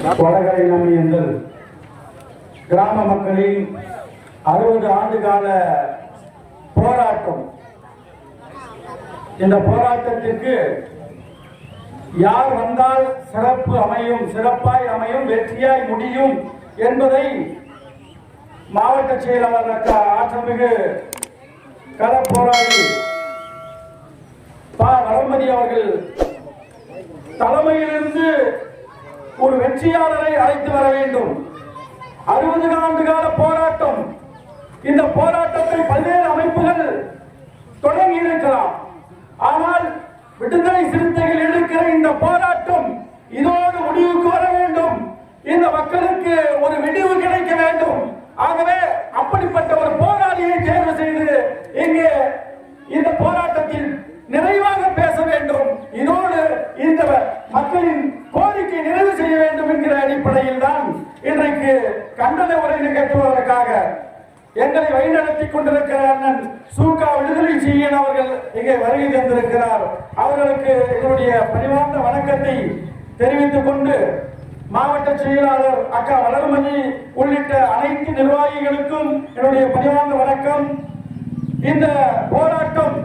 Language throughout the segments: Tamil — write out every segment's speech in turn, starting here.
கொடகரை நம்பியந்தல் கிராம மக்களின் 60 ஆண்டு கால போராட்டம். இந்த போராட்டத்திற்கு யார் வந்தால் சிறப்பு அமையும், சிறப்பாய் அமையும், வெற்றியாய் முடியும் என்பதை மாவட்ட செயலாளர் ஆற்றமிகு கள போராளி வளர்மதி அவர்கள் தலைமையிலிருந்து ஒரு வெற்றியாளரை அழைத்து வர வேண்டும். 60 ஆண்டு கால போராட்டம். இந்த போராட்டத்தை பல்வேறு அமைப்புகள் தொடங்கி இருக்கலாம். ஆனால் விடுதலை சிறுத்தைகள் எடுக்கிற இந்த போராட்டம் இதோடு முடிவுக்கு வர வேண்டும். இந்த மக்களுக்கு ஒரு விடிவு கிடைக்க வேண்டும். ஆகவே அப்படிப்பட்ட ஒரு போராளியை தேர்வு செய்து இங்கே இந்த போராட்டத்தில் நிறைவாக பேச வேண்டும். இதோடு இந்த மக்களின் கோரிக்கை நிறைவு செய்ய வேண்டும் என்கிற அடிப்படையில் தான் இன்றைக்கு கண்டன உரை நிகழ்த்துவதற்காக எங்களை வழிநடத்திக் கொண்டிருக்கிற அண்ணன் சூகா விடுதலை செய்யன் அவர்கள் இங்கே வருகை தந்திருக்கிறார். அவர்களுக்கு என்னுடைய பணிவார்ந்த வணக்கத்தை தெரிவித்துக் கொண்டு மாவட்ட செயலாளர் அக்கா வளர்மதி உள்ளிட்ட அனைத்து நிர்வாகிகளுக்கும் என்னுடைய பணிவார்ந்த வணக்கம். இந்த போராட்டம்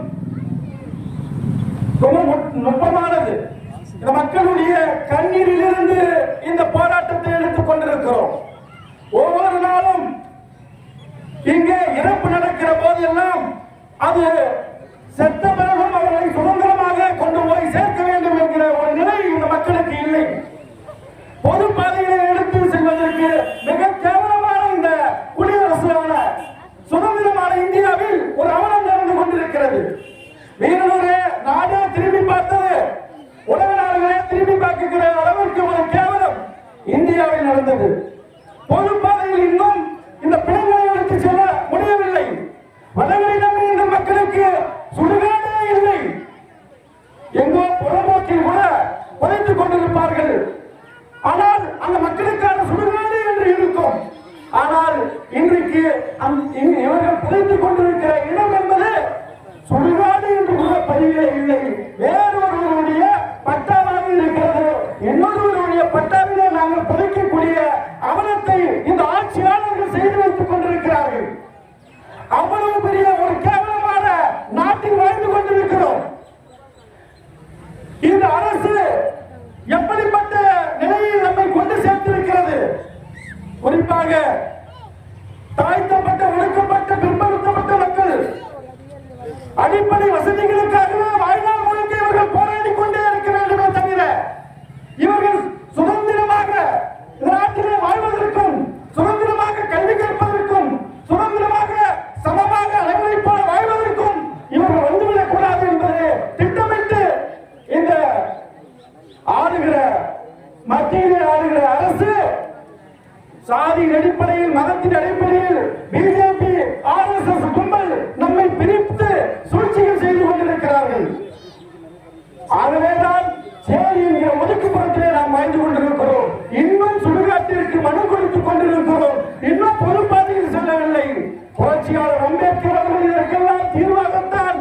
ரொம்ப நுட்பமானது. இந்த மக்களுடைய கண்ணீரிலிருந்து இந்த போராட்டத்தை எடுத்துக் கொண்டிருக்கிறோம். ஒவ்வொரு நாளும் இங்கே இறப்பு நடக்கிற போதெல்லாம் அது செத்த பிறகும் அவர்களை சுதந்திரமாக கொண்டு போய் சேர்க்க வேண்டும் என்கிற ஒரு நிலை இந்த மக்களுக்கு இல்லை. பொது பாதைகளை எடுத்து செல்வதற்கு மிக கேவலமான இந்த குடியரசான சுதந்திரமான இந்தியாவில் ஒரு அவலம் நடந்து கொண்டிருக்கிறது. வீரனூரே நாடே திரும்பி பார்த்தது, உலக நாடுகளே திரும்பி பார்க்கிற அளவிற்கு ஒரு கேவலம் இந்தியாவில் நடந்தது. பொது பாதையில் இன்னும் இந்த பிணங்களை எடுத்து செல்ல முடியவில்லை. வடகரை இந்த மக்களுக்கு சுடுகாடே இல்லை. எங்கோ புறம்போக்கில் கூட புதைத்துக் கொண்டிருப்பார்கள். ஆனால் அந்த மக்களுக்கான சுடுகாடு என்று இருக்கும். ஆனால் இன்றைக்கு இவர்கள் புதைத்துக் கொண்டிருக்கிற இடம் என்பது சுடுகாடு என்று கூட பதிவே இல்லை. வேறொருவருடைய பட்டாவாக இருக்கிறது. இன்னொருவருடைய பட்டாவிலே நாங்கள் புதைக்கக்கூடிய அவலத்தை இந்த ஆட்சியாளர்கள் செய்து வைத்துக் கொண்டிருக்கிறார்கள். அவ்வளவு பெரிய ஒரு கேவலமான நாட்டில் வாழ்ந்து கொண்டிருக்கிறோம். இந்த அரசு எப்படிப்பட்ட நிலையில் நம்மை கொண்டு சேர்த்திருக்கிறது? குறிப்பாக தாழ்த்தப்பட்ட, ஒடுக்கப்பட்ட, பிற்படுத்தப்பட்ட மக்கள் அடிப்படை வசதிகளுக்காகவே வாழ்நாள் முழுக்க இவர்கள் போராடி கொண்டே இருக்க வேண்டுமே தவிர இவர்கள் சுதந்திரமாக நாட்டிலே வாழ்வதற்கும், சுதந்திரமாக கல்வி கற்பதற்கும், சுதந்திரமாக சமமாக அனைவரை போல வாழ்வதற்கும் இவர்கள் வந்துவிடக் கூடாது என்பது திட்டமிட்டு இந்த ஆளுகிற மத்தியிலே ஆளுகிற அரசு சாதியின் அடிப்படையில், மதத்தின் அடிப்படையில் பிஜேபி, RSS கும்பல் நம்மை பிரித்து சூழ்ச்சிகள் செய்து கொண்டிருக்கிறார்கள். ஆகவேதான் சேரி என்கிற ஒதுக்குப்புறத்திலே நாம் வாழ்ந்து கொண்டிருக்கிறோம். இன்னும் சுடுகாட்டிற்கு மனு கொடுத்துக் கொண்டிருக்கிறோம். இன்னும் பொதுப்பாதையில் செல்லவில்லை. புரட்சியாளர் அம்பேத்கர் அவர்கள் இதற்கெல்லாம் தீர்வாகத்தான்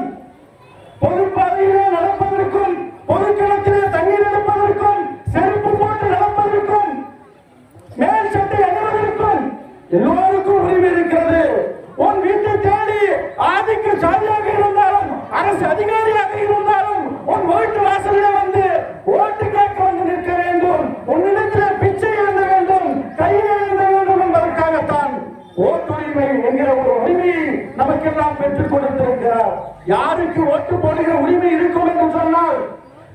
பொதுப்பாதையிலே நடப்பதற்கும், பொதுக்கிணத்திலே தண்ணீர் எடுப்பதற்கும், செருப்பு போட்டு நடப்பதற்கும், மேல் சட்டை அணிவதற்கும் எல்லோருக்கும் உரிமை இருக்கிறது. உன் வீட்டை தேடி ஆதிக்க சாதியாக இருந்தாலும், அரசு அதிகாரியாக இருந்தாலும், உன் வீட்டு வாசலில் வந்து ஓட்டு கேட்க வந்து நிற்க வேண்டும். உன்னிடத்தில் பிச்சை எழுத வேண்டும், கையில் எழுத வேண்டும் என்பதற்காகத்தான் ஓட்டுரிமை என்கிற ஒரு உரிமையை நமக்கெல்லாம் பெற்றுக் கொடுத்திருக்கிறார். யாருக்கு ஓட்டு போடுகிற உரிமை இருக்கும் என்று சொன்னால்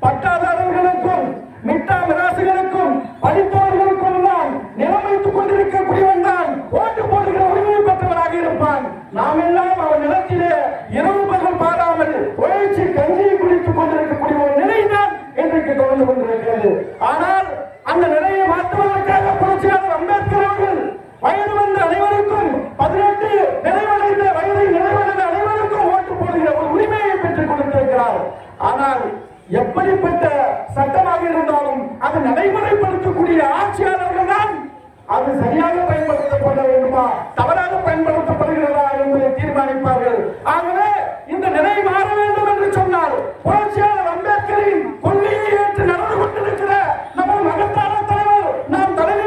பட்டாதாரர்களுக்கும், மிட்டா மிராசுகளுக்கும், படித்தவர்களுக்கும் தான் நிலம் வைத்துக் கொண்டிருக்கக்கூடியவன் தான் ஓட்டு போடுகிற உரிமையை பெற்றவராக இருப்பான். நாம் எல்லாம் அவர் நிலத்திலே இரவு பகல் பாராமல் உழைச்சி கஞ்சியை குடித்துக் கொண்டிருக்கக்கூடிய ஒரு நிலைதான் இன்றைக்கு தொடர்ந்து கொண்டிருக்கிறது. ஆனால் அந்த நிலையை மாற்றுவதற்காக புரட்சியாளர் அம்பேத்கர் அவர்கள் வயது வந்த அனைவருக்கும் 18 நிறைவடைந்த வயதை நிறைவடைந்த அனைவருக்கும் ஓட்டு போடுகிற ஒரு உரிமையை பெற்றுக் கொடுத்திருக்கிறார். ஆனால் எப்படிப்பட்ட சட்டமாக இருந்தாலும் அது நடைமுறைப்படுத்தக்கூடிய ஆட்சியாளர்கள் தான் அது சரியாக பயன்படுத்தப்பட வேண்டுமா, தவறாக பயன்படுத்தப்படுகிறதா என்பதை தீர்மானிப்பார்கள். ஆகவே இந்த நிலை மாற வேண்டும் என்று சொன்னால் புரட்சியாளர் அம்பேத்கரின் கொள்கையை ஏற்று நடந்து கொண்டிருக்கிற நம்ம மகத்தான தலைவர் நாம் தலைவர்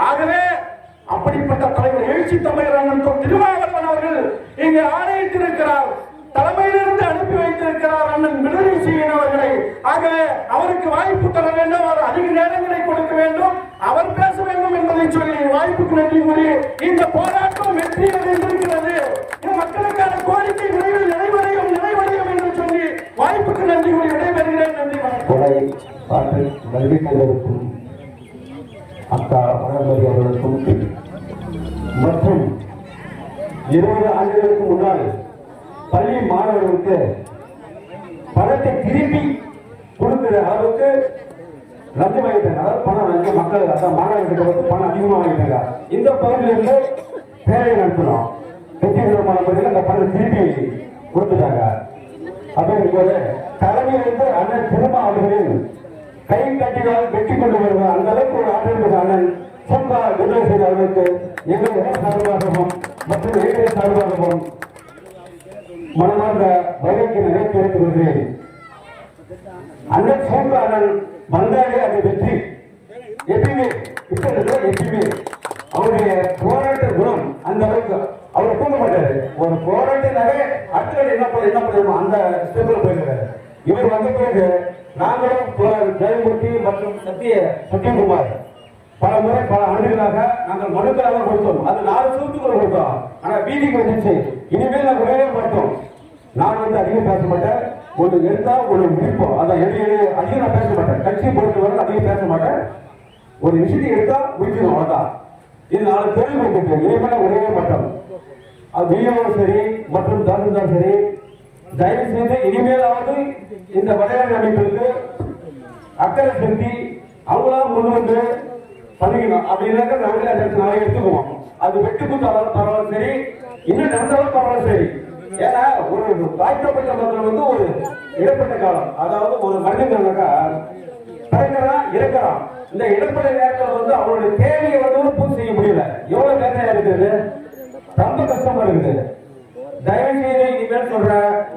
ஆகவே அப்படிப்பட்ட தலைவர் எழுச்சி தமிழர் அண்ணன் திருமாவளவன் அவர்கள் இங்கே ஆணையிட்டிருக்கிறார், தலைமையிலிருந்து அனுப்பி வைத்திருக்கிறார் அண்ணன் விடுதலை செய்யும் அவர்களை. ஆகவே அவருக்கு வாய்ப்பு தர வேண்டும், அவர் அதிக நேரங்களை கொடுக்க வேண்டும், அவர் பேச வேண்டும் என்பதை சொல்லி வாய்ப்புக்கு நன்றி கூறி இந்த போராட்டம் வெற்றி அடைந்திருக்கிறது. மக்களுக்கான கோரிக்கை விரைவில் நிறைவடையும் என்று சொல்லி வாய்ப்புக்கு நன்றி கூறி விடைபெறுகிறேன். நன்றி. நல்விக்கும் அக்கா வனமதி அவர்களுக்கும் மற்றும் 20 ஆண்டுகளுக்கு முன்னால் பள்ளி மாணவர்களுக்கு பணத்தை திருப்பி கொடுக்கிற அளவுக்கு லஞ்சம் வாங்கிட்டாங்க. அதாவது பணம் லஞ்சம் மக்கள் அதான் மாணவர்கிட்ட வந்து பணம் அதிகமாக வாங்கிட்டாங்க. இந்த பகுதியிலிருந்து பேரை நடத்தணும் வெற்றிகரமான முறையில் அந்த பணத்தை திருப்பி கொடுத்துட்டாங்க. அப்படிங்கும்போது தலைமையிலிருந்து அண்ணன் திருமா அவர்களின் கை கட்டினால் வெற்றி கொண்டு வருவார். அந்த அளவுக்கு ஒரு ஆற்றல் அண்ணன் சொந்தா விடுதலை செய்த அவர்களுக்கு எங்களுடைய சார்பாகவும் மற்றும் எங்களுடைய சார்பாகவும் மனமார்ந்த வைரத்தை நிறைவேற்றிக் கொள்கிறேன். அண்ணன் சோந்தா அண்ணன் வந்தாலே அது வெற்றி. எப்பயுமே எப்பயுமே அவருடைய போராட்ட குணம் அந்த அளவுக்கு அவர் தூங்க மாட்டாரு. ஒரு போராட்டினாலே அடுத்த என்ன பண்ணுவோம் அந்த ஸ்டெப்ல போயிருக்காரு. இவர் வந்த பிறகு நாங்களும் ஜெயமூர்த்தி மற்றும் சத்யகுமார் பல முறை பல ஆண்டுகளாக நாங்கள் மனுக்களாக கொடுத்தோம். அது 4 சூத்துக்குள்ள கொடுத்தோம். ஆனா வீதிக்கு வந்துச்சு. இனிமேல் நாங்கள் விடவே மாட்டோம். நான் வந்து அதிகம் பேச மாட்டேன். ஒன்று எடுத்தா ஒன்று முடிப்போம். அதான் அதிகம் நான் பேச மாட்டேன். கட்சியை பொறுத்த வரை அதிகம் பேச மாட்டேன். ஒரு விஷயத்தை எடுத்தா முடிக்கணும். அவ்வளவுதான். இது 4 தெளிவு கொடுத்து இனிமேல விடவே மாட்டோம். அது வீரமும் சரி மற்றும் தாசில்தார் சரி தயவு செய்து இனிமேலாவது இந்த விளையாட்டு அமைப்பிற்கு அக்கறை செலுத்தி அவங்களா முன் வந்து பண்ணிக்கணும். அப்படின்னாக்க நாளை எடுத்துக்குவோம். அது வெட்டு குத்தாலும் பரவாயில்ல சரி, இன்னும் நடந்தாலும் பரவாயில்ல சரி. ஏன்னா ஒரு தாய்க்கப்பட்ட மக்கள் வந்து ஒரு இடப்பட்ட காலம், அதாவது ஒரு மனிதனாக்கா பிறக்கிறான் இறக்கிறான். இந்த இடப்பட்ட நேரத்தில் வந்து அவருடைய தேவையை வந்து பூர்த்தி செய்ய முடியல. எவ்வளவு வேதனையா இருக்குது, ரொம்ப கஷ்டமா இருக்குது. தயவு செய்து இனிமேல் சொல்ற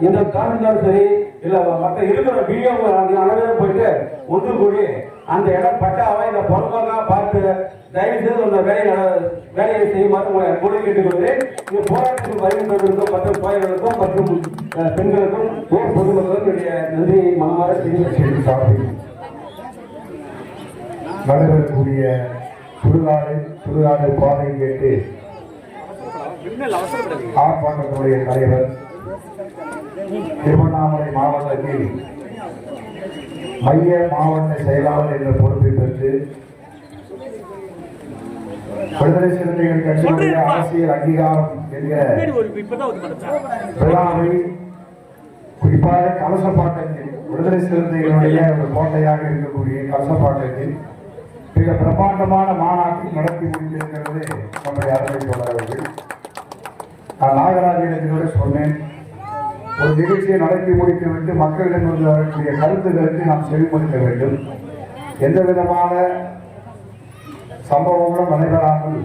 இந்த காரணம் சரி இல்ல மற்ற இருக்கிற வீடியோ அளவில் போயிட்டு ஒன்று கூடி அந்த இடம் பட்டாவை இந்த பொறுப்பாக பார்த்து தயவு செய்து அந்த வேலையை செய்யுமாறு உங்களை கூட கேட்டுக்கொள்கிறேன். இந்த போராட்டத்தில் வருகின்றவர்களுக்கும் மற்றும் கோயில்களுக்கும் மற்றும் பெண்களுக்கும் பொதுமக்களுக்கும் என்னுடைய நன்றியை மனமாற தெரிவித்து நடைபெறக்கூடிய சுடுகாடு பாதை கேட்டு ஆர்ப்பாட்டத்துடைய தலைவர் திருவண்ணாமலை மாவட்டத்தில் மைய மாவட்ட செயலாளர் என்ற பொறுப்பை பெற்று விடுதலை சிறுத்தைகள் கட்சியுடைய அரசியல் அங்கீகாரம் என்கிற விழாவை குறிப்பாக கலசப்பாட்டத்தில் விடுதலை சிறுத்தைகளுடைய ஒரு கோட்டையாக இருக்கக்கூடிய கலசப்பாட்டத்தில் மிக பிரமாண்டமான மாநாட்டை நடத்தி முடிந்திருக்கிறது நம்முடைய அருமை தோழர்கள். நான் நாகராஜிடத்திலோடு சொன்னேன், ஒரு நிகழ்ச்சியை நடத்தி முடித்துவிட்டு மக்களிடம் வரக்கூடிய கருத்துக்களுக்கு நாம் செவிமடுக்க வேண்டும். எந்த விதமான சம்பவங்களும் நடைபெறாமல்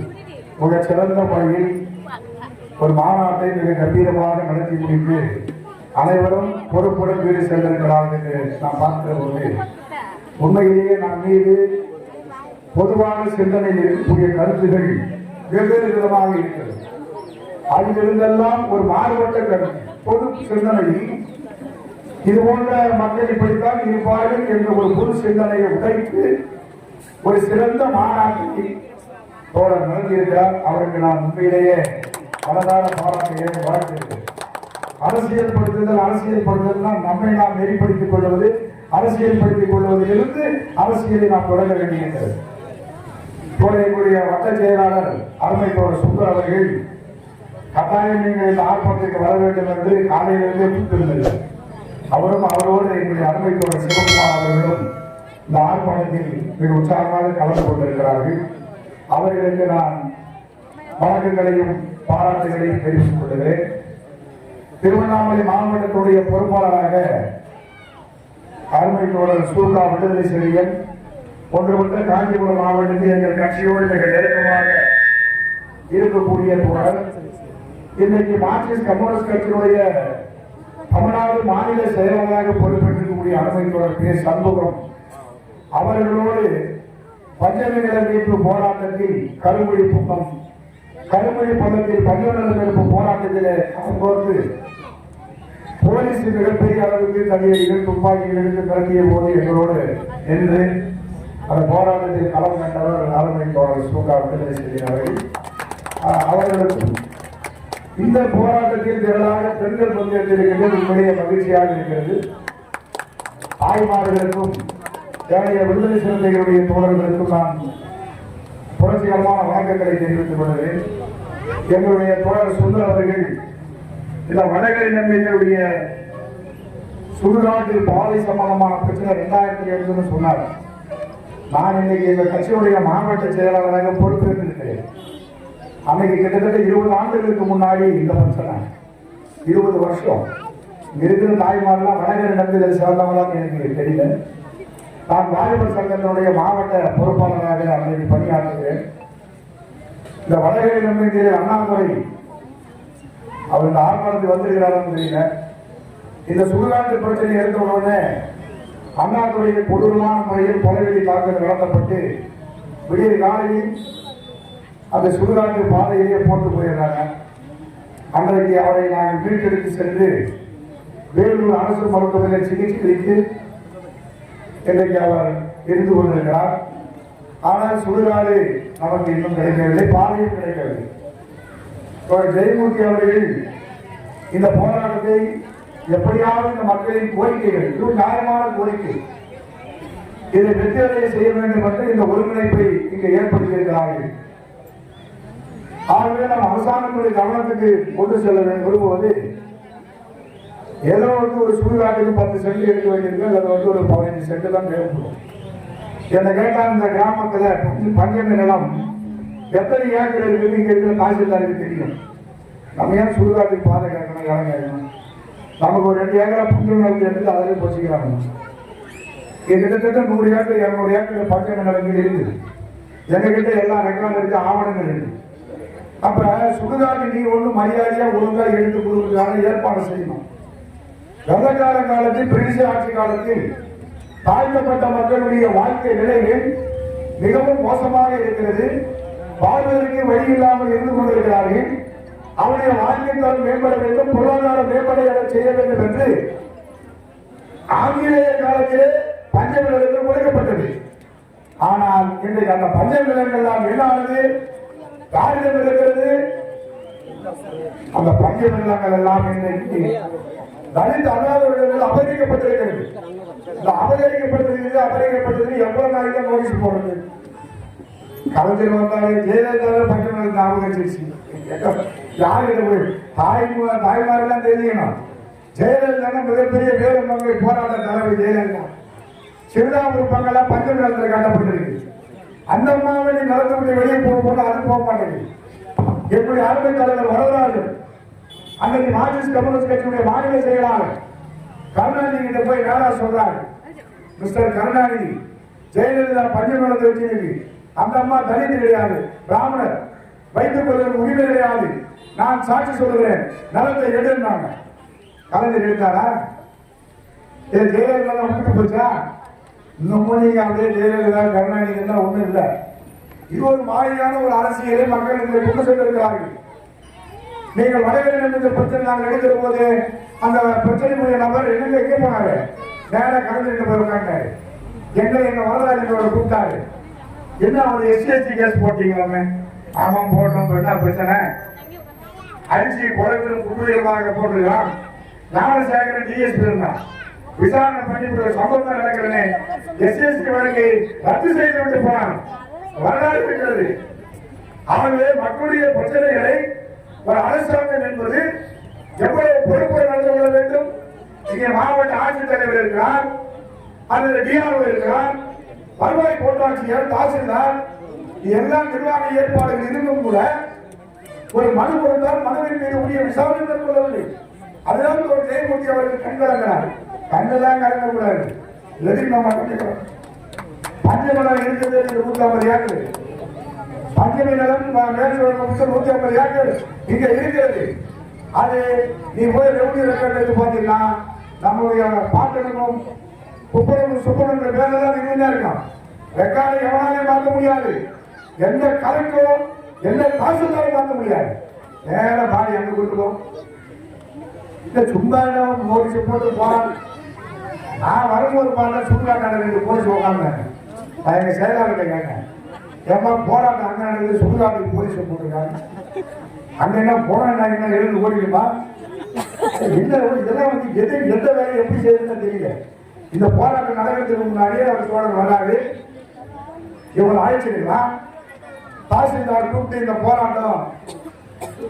மிக சிறந்த முறையில் ஒரு மாநாட்டை மிக கம்பீரமாக நடத்தி முடித்து அனைவரும் பொறுப்புடன் வீடு சென்றிருக்கிறார்கள் என்று நாம் பார்க்கிற போது உண்மையிலேயே நம் மீது பொதுவான சிந்தனையில் இருக்கக்கூடிய கருத்துகள் வெவ்வேறு விதமாக இருக்கிறது. அதிலிருந்தெல்லாம் ஒரு மாறுபட்ட கருத்து பொது சிந்தனையில் இது போன்ற மக்கள் இப்படித்தான் இருப்பார்கள் என்ற ஒரு பொது சிந்தனையை உடைத்து ஒரு சிறந்த மாநாட்டை தோழர் நடத்தியிருக்கிறார். அவருக்கு நான் உண்மையிலேயே பலதார பாராட்டுகளை வாழ்த்திருக்கிறேன். அரசியல்படுத்துதல் நம்மை நாம் நெறிப்படுத்திக் கொள்வது, அரசியல்படுத்திக் கொள்வதிலிருந்து அரசியலை நாம் தொடங்க வேண்டியிருக்கிறது. எங்களுடைய வட்ட செயலாளர் அருமை தோழர் சுந்தர் அவர்கள் கட்டாயம் நீங்கள் இந்த ஆர்ப்பாட்டத்திற்கு வர வேண்டும் என்று காலையிலிருந்தே கூப்பிட்டிருந்தது. அவரும் அவரோடு எங்களுடைய அருமை தோழர் சிவகுமார் அவர்களும் இந்த ஆர்ப்பாட்டத்தில் மிக உற்சாகமாக கலந்து கொண்டிருக்கிறார்கள். அவர்களுக்கு நான் வணக்கங்களையும் பாராட்டுகளையும் தெரிவித்துக் கொள்கிறேன். திருவண்ணாமலை மாவட்டத்துடைய பொறுப்பாளராக அருமை தோழர் சூர்கா விடுதலை சிறுத்தைகள் ஒன்றுபட்ட காஞ்சிபுரம் மாவட்டத்தில் எங்கள் கட்சியோடு மிக நெருக்கமாக இருக்கக்கூடிய தோழர், இன்றைக்கு மார்க்சிஸ்ட் கம்யூனிஸ்ட் கட்சியினுடைய தமிழ்நாடு மாநில செயலாளராக பொறுப்பேற்றிருக்கக்கூடிய அருமை தோழர் பி. சண்முகம் அவர்களோடு பஞ்சமி நில மீட்பு போராட்டத்தில் கருமொழி பள்ளத்தில் பஞ்சமி நில மீட்பு போராட்டத்தில் போது போலீஸ் மிகப்பெரிய அளவுக்கு தடியடிகள் துப்பாக்கிகள் எடுத்து மிரட்டிய போது எங்களோடு நின்று அந்த போராட்டத்தில் களம் கண்டவர் ஆளுமை தோழர் சூகா விடுதலை செய்கிறார்கள். அவர்களுக்கும் இந்த போராட்டத்தில் திரளாக பெண்கள் பங்கேற்றிருக்கிறது உண்மையிலேயே மகிழ்ச்சியாக இருக்கிறது. தாய்மார்களுக்கும் ஏழைய விடுதலை சிறுத்தைகளுடைய தோழர்களுக்கும் நான் புரட்சிகரமான வணக்கங்களை தெரிவித்துக் கொள்கிறேன். எங்களுடைய தோழர் சுந்தர் அவர்கள் இந்த வடகரை நம்பிக்கையுடைய சுடுகாட்டில் பாதை சம்பந்தமான பிரச்சனை 2007 சொன்னார். நான் இன்னைக்கு எங்க கட்சியுடைய மாவட்ட செயலாளராக பொறுப்பேற்றிருக்கிறேன். அன்னைக்கு கிட்டத்தட்ட 20 ஆண்டுகளுக்கு முன்னாடி இந்த பிரச்சனை 20 வருஷம் இருக்கிற தாய்மாரெல்லாம் வடகரை நம்பிக்கை சேர்ந்தவங்களாம் எனக்கு தெரியல. நான் வாலிபர் சங்கத்தினுடைய மாவட்ட பொறுப்பாளராக அன்னைக்கு பணியாற்றுகிறேன். இந்த வடகரை நம்பிக்கை அண்ணாதுரை அவர் இந்த ஆர்ப்பாட்டத்தில் வந்திருக்கிறாருன்னு தெரியல. இந்த சுடுகாட்டு பிரச்சனை எடுத்த உடனே அண்ணாதுறையை கொடூரமான முறையில் கொலைவெளி தாக்குதல் நடத்தப்பட்டு விடிய காலையில் அந்த சுடுகாட்டு பாதையிலேயே போட்டு போயிடுறாங்க. அன்றைக்கு அவரை நாங்கள் மீட்டெடுத்து சென்று வேலூர் அரசு மருத்துவமனையில் சிகிச்சைக்கு இன்றைக்கு அவர் இருந்து கொண்டிருக்கிறார். ஆனால் சுடுகாடு நமக்கு இன்னும் கிடைக்கவில்லை, பாதையும் கிடைக்கவில்லை. ஜெயமூர்த்தி அவர்கள் இந்த போராட்டத்தை எப்படியாவது இந்த மக்களின் கோரிக்கைகள் இது நியாயமான கோரிக்கை, இதை வெற்றியடைய செய்ய வேண்டும் என்று இந்த ஒருங்கிணைப்பை இங்கு ஏற்படுத்தியிருக்கிறார்கள். ஆகவே நாம் அரசாங்கத்துடைய கவனத்துக்கு கொண்டு செல்ல விரும்புவது ஏதோ ஒரு சுடுகாட்டுக்கு 10 சென்ட் எடுக்க வேண்டியிருக்கு, அல்லது ஒரு 15 சென்ட் தான் தேவைப்படும். என்னை கேட்டால் இந்த கிராமத்தில் பஞ்சமி நிலம் எத்தனை ஏக்கர் இருக்குது இங்க இருக்கிற தாசில்தாருக்கு தெரியும். நம்ம ஏன் சுடுகாட்டுக்கு பாதை கேட்கணும், இடம் கேட்கணும்? நமக்கு ஒரு 2 ஏக்கரா புஞ்சல் நிலத்தை எடுத்து அதிலே பொசிக்கிறாங்க. கிட்டத்தட்ட 100 ஏக்கர் 200 ஏக்கர் பஞ்சமி நிலங்கள் இருக்குது. எங்ககிட்ட எல்லா ரெக்கார்டு இருக்கு, ஆவணங்கள் இருக்கு. அப்ப சுடுகாட்டு நீங்க ஒண்ணு மரியாதையா ஒழுங்கா எடுத்து கொடுக்கறதுக்கான ஏற்பாடு செய்யணும். வெள்ளக்கால காலத்தில் பிரிட்டிஷ் ஆட்சி காலத்தில் தாழ்த்தப்பட்ட மக்களுடைய வாழ்க்கை நிலைகள் மிகவும் மோசமாக இருக்கிறது. வாழ்வதற்கு வழி இல்லாமல் இருந்து கொண்டிருக்கிறார்கள். அவருடைய வாழ்க்கை தரம் மேம்பட வேண்டும், பொருளாதார மேம்பட செய்ய வேண்டும் என்று ஆங்கிலேய காலத்திலே பஞ்சமி நிலங்கள் கொடுக்கப்பட்டது. ஆனால் இன்றைக்கு அந்த பஞ்சமி நிலங்கள் எல்லாம் என்னானது, காகிதம் இருக்கிறது. அந்த பஞ்சமி நிலங்கள் எல்லாம் இன்றைக்கு தலித் அல்லாதவர்கள் அபகரிக்கப்பட்டிருக்கிறது. இந்த அபகரிக்கப்பட்டது எவ்வளவு நாளைக்கு நோட்டீஸ் போடுறது? கலைஞர் வந்தாலே ஜெயலலிதாவே பஞ்சமி நிலத்தை அபகரிச்சிருச்சு. யாரு தாய்மாரெல்லாம் தெரியணும். ஜெயலலிதா மிகப்பெரிய வேறு மக்கள் போராட்ட தலைவர் ஜெயலலிதா. சிறுதாபுரம் பங்கெல்லாம் பஞ்சமி நிலத்தில் கட்டப்பட்டிருக்கு. அந்த அம்மாவை நிலத்தை விட்டு வெளியே போக அது போக மாட்டேங்குது. எப்படி அருமை தலைவர் வரலாறு அன்றைக்கு மார்க்சிஸ்ட் கம்யூனிஸ்ட் கட்சியுடைய மாநில செயலாளர் கருணாநிதி கிட்ட போய் நேரா சொல்றாரு, மிஸ்டர் கருணாநிதி, ஜெயலலிதா பஞ்சமி நிலத்தை வச்சிருக்கு. அந்த அம்மா தலித் கிடையாது, பிராமணர், வைத்துக் கொள்வது உரிமை கிடையாது. நான் சாட்சி சொல்லுகிறேன், நிலத்தை எடுத்தாங்க. கலைஞர் எடுத்தாரா? ஜெயலலிதா விட்டு போச்சா? இன்னமும் நீங்க அப்படியே ஜெயலலிதா கருணாநிதி தான் ஒண்ணும் இல்லை. இது ஒரு மாதிரியான ஒரு அரசியலை மக்கள் இதை கொண்டு சென்றிருக்கிறார்கள். நீங்கள் வடகரை நம்பிக்கை பிரச்சனை நாங்கள் எடுக்கிற போது அந்த பிரச்சனைக்குரிய நபர் என்ன எங்கே போனாரு? நேர கலைஞர் போய் உட்காண்டாரு. எங்க வரலாறு கூப்பிட்டாரு. என்ன அவர் SC/ST கேஸ் போட்டீங்களாமே? ஆமாம் போட்டோம். என்ன பிரச்சனை? அரிசி குறைவிலும் குடும்பமாக போட்டிருக்கான். ஞானசேகரன் DSP இருந்தான். விசாரணை பண்ணி சம்பவம் நடக்கிறேன்னு SC/ST வழக்கை ரத்து செய்து விட்டு போனான். வரலாறு இருக்கிறது. ஆகவே மக்களுடைய பிரச்சனைகளை ஒரு அரசாங்கம் என்பது எவ்வளவு பொறுப்புடன் நடந்து கொள்ள வேண்டும். இங்கே மாவட்ட ஆட்சித்தலைவர் இருக்கிறார், அல்லது DRO இருக்கிறார், வருவாய் கோட்டாட்சியர், தாசில்தார், எல்லாம் நிர்வாக ஏற்பாடுகள் இருந்தும் கூட ஒரு மனு கொடுத்தால் மனுவின் மீது உரிய விசாரணை மேற்கொள்ளவில்லை. அதுதான் ஒரு ஜெயமூர்த்தி அவர்கள் கண்கலங்கிறார். கண்ணுதான் கலங்கக்கூடாது. எதிர்ப்பு நம்ம கண்டிக்கிறோம். பஞ்சமலம் இருக்கிறது 150 ஏக்கர். பஞ்சமி நிலம் 150 ஏக்கர் இங்க இருக்கிறது. அது நீ போய் ரெவன்யூ ரெக்கார்ட் எடுத்து பாத்தீங்கன்னா நம்மளுடைய பாட்டனுக்கும் குப்பனுக்கும் சுப்பனுன்ற பேர்ல தான் இருக்கான். ரெக்கார்டை எவனாலையும் மாற்ற முடியாது. எந்த கலெக்டரோ எந்த தாசில்தாரும் மாற்ற முடியாது. நேர பாடி அங்க கொடுத்துருவோம். இந்த சும்மா போலீஸை போட்டு போறாங்க. நான் வரும்போது பார்த்தா சுடுகாட்டான 2 போலீஸ் உட்காந்தாங்க. நான் எங்க செயலாளர்கிட்ட கேட்டேன், ஏமா போராட்டம் அங்க நடக்குது, சுடுகாட்டுக்கு போலீஸை போட்டிருக்காங்க, அங்க என்ன போராட்டம் என்ன எழுந்து ஓடிடுமா? இதெல்லாம் வந்து எந்த வேலையை எப்படி செய்யுதுன்னு தெரியல. இந்த போராட்டம் நடக்கிறதுக்கு முன்னாடியே அவர் சோழர் வராது, இவங்களை அழைச்சிருக்கலாம், தாசில்தார் கூப்பிட்டு இந்த போராட்டம்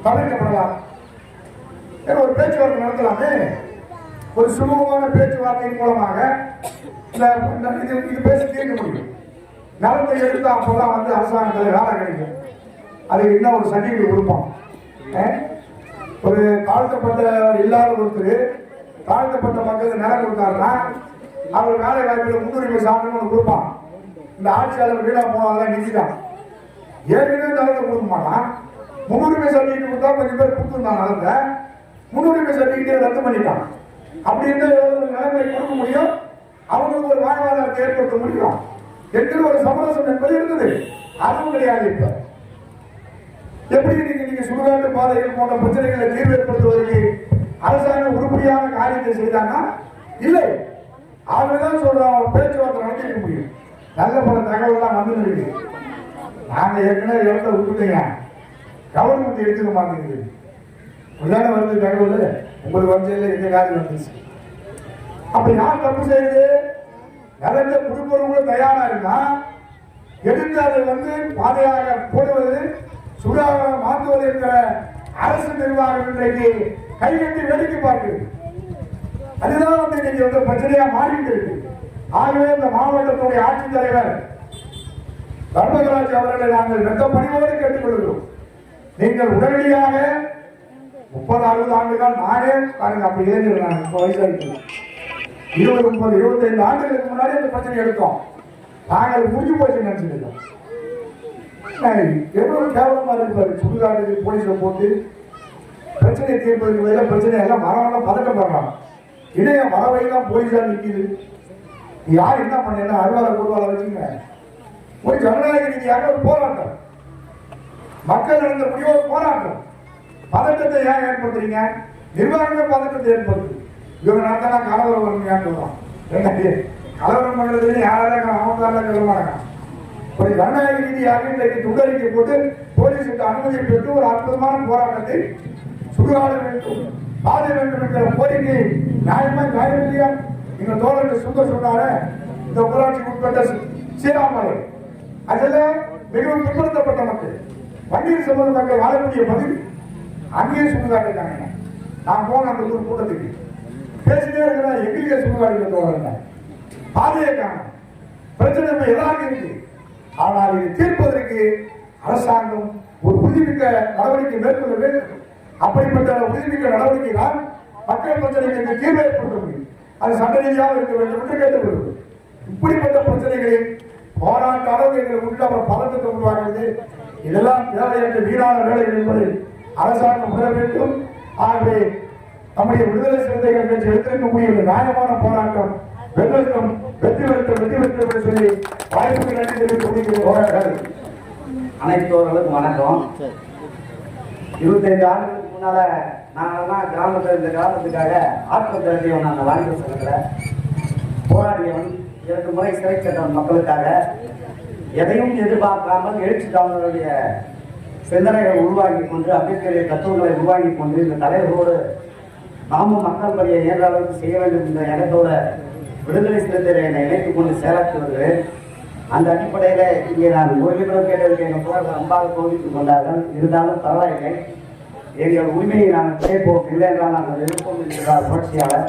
தவிர்க்கப்படலாம், ஒரு பேச்சுவார்த்தை நடத்தலாமே. ஒரு சுமூகமான பேச்சுவார்த்தையின் மூலமாக இது பேசி தீர்க்க முடியும். நலத்தை எடுத்து அப்போதான் வந்து அரசாங்கத்தில் வேலை கிடைக்கும். அதுக்கு என்ன ஒரு சர்டிபிகேட் கொடுப்போம். ஒரு தாழ்த்தப்பட்ட இல்லாத ஒருத்தர் தாழ்த்தப்பட்ட மக்களுக்கு நிலம் கொடுத்தாருன்னா அவர் வேலை வாய்ப்புல முன்னுரிமை சாப்பிடணும்னு கொடுப்பான். இந்த ஆட்சியாளர் வீடா போனாதான் நிதிதான் ஏற்கனவே நிலத்தை கொடுக்க மாட்டான். முன்னுரிமை சர்டிபிகேட் கொடுத்தா கொஞ்சம் பேர் கொடுத்துருந்தான் நிலத்தை, முன்னுரிமை சர்டிபிகேட்டை ரத்து பண்ணிட்டான். அப்படி இருந்தா நிலங்களை கொடுக்க முடியும், அவங்களுக்கு ஒரு வாழ்வாதாரத்தை ஏற்படுத்த முடியும் என்று ஒரு சமரசம் என்பது இருந்தது. அதுவும் கிடையாது. இப்ப எப்படி நீங்க சுடுகாட்டு பாதைகள் போன்ற பிரச்சனைகளை தீர்வு ஏற்படுத்துவதற்கு அரசாங்கம் உருப்படியான காரியத்தை செய்தாங்கன்னா இல்லை. அவங்கதான் சொல்றோம் பேச்சுவார்த்தை நடத்திக்க முடியும். நல்ல பல தகவல் வந்து நாங்க ஏற்கனவே இடத்த விட்டுட்டீங்க, கவர்மெண்ட் எடுத்துக்க மாட்டேங்குது. இப்படிதானே வருது தகவல். உங்களுக்கு வஞ்சையில் எந்த காரியம் வந்துச்சு. அப்ப யார் தப்பு செய்யுது? நிலத்தை கொடுப்பவங்க தயாரா இருந்தா எடுத்து அதை வந்து பாதையாக போடுவது சுடாக மாற்றுவது என்ற அரசு நிர்வாகம் இன்றைக்கு கைகட்டி வேடிக்கை பார்க்குது. அதுதான் வந்து இன்னைக்கு வந்து பிரச்சனையா மாறிட்டு இருக்கு. ஆகவே இந்த மாவட்டத்துடைய ஆட்சித்தலைவர் தர்மகராஜ் அவர்களை நாங்கள் வெட்ட பணிவோடு கேட்டுக்கொள்கிறோம். நீங்கள் உடனடியாக 30-60 ஆண்டுகள் நானே பாருங்க அப்படி இளைஞர் வயசாயிட்டு 20-30-25 ஆண்டுகளுக்கு முன்னாடி அந்த பிரச்சனை எடுத்தோம். நாங்கள் முடிஞ்சு போச்சு நினைச்சிருக்கோம். எவ்வளவு கேவலமா இருப்பாரு. சுடுகாடு போலீஸ்ல போட்டு பிரச்சனையை தீர்ப்பதற்கு பிரச்சனை எல்லாம் மரவெல்லாம் பதட்டப்படுறாங்க. இணைய மரவையெல்லாம் போலீஸா நிற்கிது. யார் என்ன பண்ண அறுவாலை பொருவாலை வச்சுங்க ஒரு ஜனநாயக ரீதியாக ஒரு போராட்டம், மக்கள் நடந்த முடிவு ஒரு போராட்டம். பதட்டத்தை ஏன் ஏற்படுத்துறீங்க? நிர்வாகமே பதட்டத்தை ஏற்படுத்துது. இவங்க நடத்தினா கலவரம் வருங்க சொல்றோம். கலவரம் பண்றது யாராவது அவங்க சொல்ல மாட்டாங்க. ஒரு ஜனநாயக ரீதியாக இன்றைக்கு துண்டறிக்கை போட்டு போலீஸுக்கு அனுமதி பெற்று ஒரு அற்புதமான போராட்டத்தை சுடுகாட வேண்டும், பாதை வேண்டும் என்ற கோரிக்கை நியாயமா நியாயம் இல்லையா? எங்க தோழர்கள் சுந்தர் சொன்னாரு, இந்த ஊராட்சிக்கு உட்பட்ட சீராமலை அதில் மிகவும் பிற்படுத்தப்பட்ட மக்கள் வண்டியில் சம்பந்த மக்கள் வாழக்கூடிய பகுதி அங்கேயே சுடுகாட்டுக்காங்க. நான் போன அந்த ஊர் கூட்டத்துக்கு பேசிட்டே இருக்கிறேன், எங்களுக்கே சுடுகாடு தோழர்கள் பாதையை காணும். பிரச்சனை இப்ப எல்லாருக்கும் இருக்கு. ஆனால் இதை தீர்ப்பதற்கு அரசாங்கம் ஒரு உறுதிமிக்க நடவடிக்கை மேற்கொள்ள வேண்டும். அப்படிப்பட்ட உறுதிமிக்க நடவடிக்கை தான் மக்கள் பிரச்சனைகளுக்கு தீர்வு ஏற்படுத்த முடியும். அது சட்ட ரீதியாக இருக்க வேண்டும் என்று கேட்டுக்கொள்வது. இப்படிப்பட்ட பிரச்சனைகளில் போராட்ட அளவு எங்களை உள்ள அவர் பதட்டத்தை உருவாக்குவது இதெல்லாம் தேவையற்ற வீணான வேலைகள் என்பதை அரசாங்கம் உணர வேண்டும். ஆகவே நம்முடைய விடுதலை சிறுத்தைகள் கட்சி எடுத்திருக்கக்கூடிய நியாயமான போராட்டம் வெற்றி பெற்று சொல்லி வாய்ப்புக்கு நன்றி தெரிவித்து போராட்டம். அனைத்தோர்களுக்கும் வணக்கம். 25 ஆண்டுகளுக்கு முன்னால நாங்கள்லாம் கிராமத்தில் இந்த கிராமத்துக்காக ஆட்கள் திரட்டியவன் அந்த வாலிபர் சங்கத்தில் போராடியவன். 2 முறை சிறை சென்றவன் மக்களுக்காக. எதையும் எதிர்பார்க்காமல் எழுச்சி தமிழருடைய சிந்தனைகளை உருவாக்கி கொண்டு அம்பேத்கருடைய தத்துவங்களை உருவாக்கி கொண்டு இந்த தலைவரோடு நாமும் மக்கள் பணியை ஏற்ற அளவுக்கு செய்ய வேண்டும் என்ற எண்ணத்தோட விடுதலை சிறுத்தைகளை என்னை இணைத்துக் கொண்டு செயலாற்றி வருகிறேன். அந்த அடிப்படையில் இங்கே நான் ஒரு நிமிடம் கேட்டதற்கு எங்கள் தோழர்கள் அன்பாக கோவித்துக் கொண்டார்கள். இருந்தாலும் பரவாயில்லை, எங்கள் உரிமையை நாங்கள் கேட்போம், இல்லை என்றால் நாங்கள் எதிர்ப்போம் என்கிறார் புரட்சியாளர்.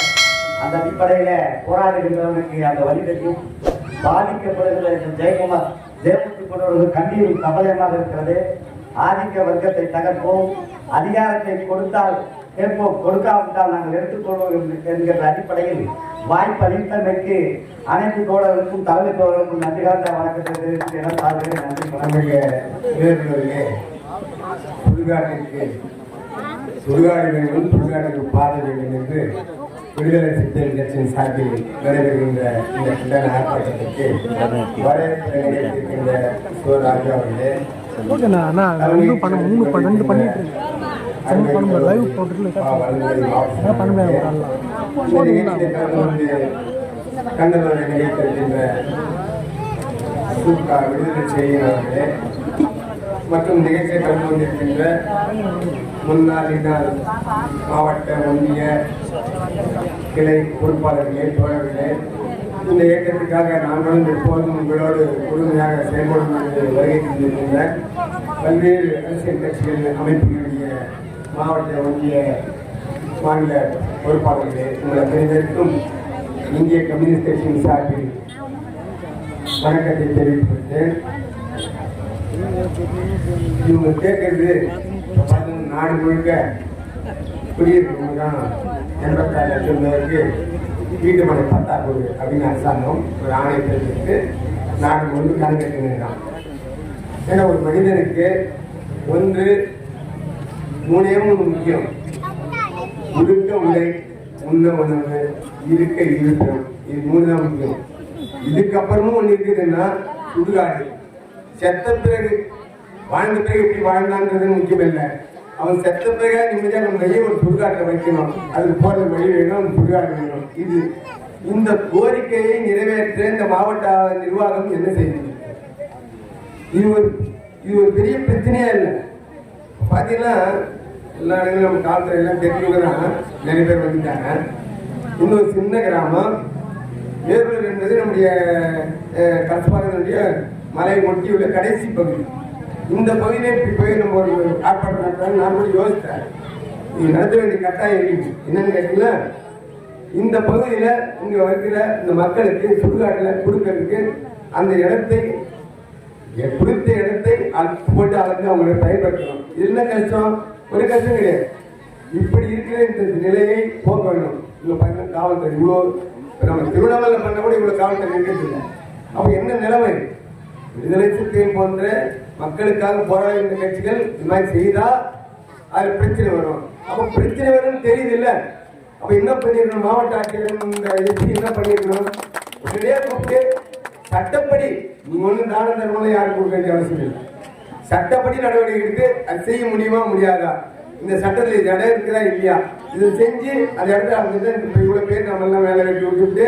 அந்த அடிப்படையில் போராடுகின்றவனுக்கு அந்த வலிமையும் பாதிக்கப்படுகிற ஜெயக்குமார் ஜெயமுத்துக் கொண்டவர்கள் கண்ணீர் கபலமாக இருக்கிறது. ஆதிக்க வர்க்கத்தை தகர்ப்போம், அதிகாரத்தை கொடுத்தால் கேட்போம், கொடுக்காவிட்டால் நாங்கள் எடுத்துக்கொள்வோம் என்கிற அடிப்படையில் வாய்ப்பு அளித்தமைக்கு அனைத்து தோழர்களுக்கும் தலைமை தோழர்களுக்கும் நன்றி காத்த வணக்கத்தை தெரிவித்து நன்றி வணங்குகிறே. சுடுகாட்டிற்கு சுடுகாடு வேண்டும், சுடுகாட்டுக்கு பாதை வேண்டும் என்று விடுதலை சிறுத்தைகள் கட்சியின் சார்பில் நடைபெறுகின்ற இந்த கண்டன ஆர்ப்பாட்டத்திற்கு வரவேற்கின்ற சிவராஜா அவர்களே, கண்டன நிகழ்த்திருக்கின்ற விடுதலை செய்கிறவர்களே மற்றும் நிகழ்ச்சியை கலந்து கொண்டிருக்கின்ற முன்னாள் மாவட்ட ஒன்றிய கிளை பொறுப்பாளர்களே, தோழர்களே, இந்த இயக்கத்துக்காக நாங்களும் எப்போதும் உங்களோடு முழுமையாக செயல்படும் என்று வருகை தந்திருக்கின்ற பல்வேறு அரசியல் கட்சிகள் அமைப்புகளுடைய மாவட்ட ஒன்றிய மாநில பொறுப்பாளர்களே, உங்களை பெருந்திருக்கும் இந்திய கம்யூனிஸ்ட் கட்சியின் சார்பில் வணக்கத்தை தெரிவித்துவிட்டேன். இவங்க கேட்கறது நாடு முழுக்க குடியிருப்பு தான் 86 லட்சம் பேருக்கு வீட்டு மனை பட்டா கொடு அப்படின்னு அரசாங்கம் ஒரு ஆணையை தெரிவித்து நாடு முழுக்க கணக்கெடுக்கிறான். ஏன்னா ஒரு மனிதனுக்கு மூணே முக்கியம்: உடுக்க உடை, உண்ண உணவு, இருக்க இருப்பிடம். இது 3 தான் முக்கியம். இதுக்கப்புறமும் ஒன்று இருக்குதுன்னா சுடுகாடு. செத்த பிறகு வாழ்ந்த பிறகு எப்படி வாழ்ந்தான்றது முக்கியம் இல்லை. அவன் செத்த பிறகு நிம்மதியாக நம்ம கையை ஒரு சுடுகாட்டில் வைக்கணும். அதுக்கு போகிற வழி வேணும், சுடுகாடு வேணும். இந்த கோரிக்கையை நிறைவேற்ற இந்த மாவட்ட நிர்வாகம் என்ன செய்யுது? இது ஒரு பெரிய பிரச்சனையா இல்லை. பார்த்தீங்கன்னா எல்லா இடங்களும் நம்ம காலத்துல எல்லாம் தெரிஞ்சுக்கிறோம், நிறைய பேர் வந்துட்டாங்க. இன்னொரு சின்ன கிராமம் வேலூர் என்பது நம்முடைய கல்பாளையனுடைய மலையை ஒட்டி உள்ள கடைசி பகுதி. இந்த பகுதியிலே இப்படி போய் நம்ம ஒரு ஆர்ப்பாட்டம் நடத்தாலும் நான் கூட யோசித்தேன். இது நடத்த வேண்டிய கட்டாயம் இருக்கு. என்னன்னு கேட்டீங்கன்னா, இந்த பகுதியில இங்க இருக்கிற இந்த மக்களுக்கு சுடுகாட்டில் கொடுக்கறதுக்கு அந்த இடத்தை கொடுத்த இடத்தை போட்டு அளந்து அவங்களை பயன்படுத்தணும். இது என்ன கஷ்டம்? ஒரு கஷ்டம் கிடையாது. இப்படி இருக்கிற இந்த நிலையை போக்க வேண்டும். இவ்வளவு பார்த்தீங்கன்னா காவல்துறை இவ்வளோ நம்ம திருவண்ணாமலை பண்ண கூட இவ்வளவு காவல்துறை இருக்கிறது. அப்ப என்ன நிலைமை? விடுதலை சிறுத்தைகள் போன்ற மக்களுக்காக போராடுகின்ற கட்சிகள் இது மாதிரி செய்தா அது பிரச்சனை வரும். அப்ப பிரச்சனை வரும்னு தெரியுது இல்ல? அப்ப என்ன பண்ணிருக்கணும்? மாவட்ட ஆட்சியர் இந்த எஸ்பி என்ன பண்ணிருக்கணும்? உடனே கூப்பிட்டு சட்டப்படி நீங்க ஒன்றும் தான தர்மம் யாரும் கொடுக்க வேண்டிய அவசியம் இல்லை. சட்டப்படி நடவடிக்கை எடுத்து அது செய்ய முடியுமா முடியாதா? இந்த சட்டத்தில் இது இடம் இருக்குதா இல்லையா? இது செஞ்சு அந்த இடத்துல அவங்க இவ்வளவு பேர் நம்ம எல்லாம் வேலை வெட்டி விட்டுட்டு